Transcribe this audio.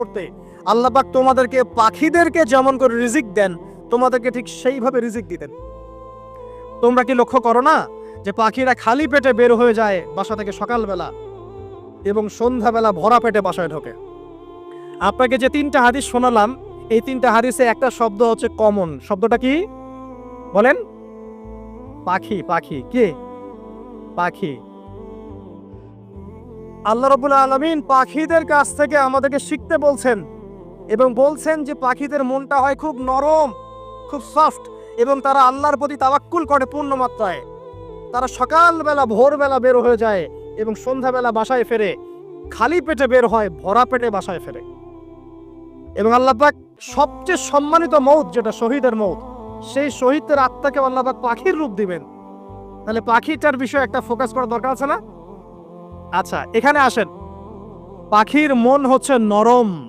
করতে আল্লাহ পাক তোমাদেরকে পাখিদেরকে যেমন করে রিজিক দেন তোমাদেরকে ঠিক সেইভাবে রিজিক দিতেন। তোমরা কি লক্ষ্য করো না যে পাখিরা খালি পেটে বের হয়ে যায় বাসা থেকে সকালবেলা এবং সন্ধ্যাবেলা ভরা পেটে বাসায় ঢোকে? আপনাকে যে তিনটা হাদিস শোনালাম এই তিনটা হাদিসে একটা শব্দ হচ্ছে কমন। শব্দটা কি বলেন? পাখি। পাখি কে? পাখি। আল্লাহ রাব্বুল আলামিন পাখিদের কাছ থেকে আমাদেরকে শিখতে বলছেন এবং বলছেন যে পাখিদের মনটা হয় খুব নরম, খুব সফট এবং তারা আল্লাহর প্রতি তাওয়াক্কুল করে পূর্ণ মাত্রায়। তারা সকালবেলা ভোরবেলা বের হয়ে যায় এবং সন্ধ্যাবেলা বাসায় ফেরে, খালি পেটে বের হয়, ভরা পেটে বাসায় ফেরে। এবং আল্লাহ পাক সবচেয়ে সম্মানিত মৌত যেটা শহীদের মৌত, সেই শহীদদের আত্মাকে আল্লাহ পাক পাখির রূপ দিবেন। তাহলে পাখিটার বিষয়ে একটা ফোকাস করা দরকার আছে না? আচ্ছা, এখানে আসেন। পাখির মন হচ্ছে নরম।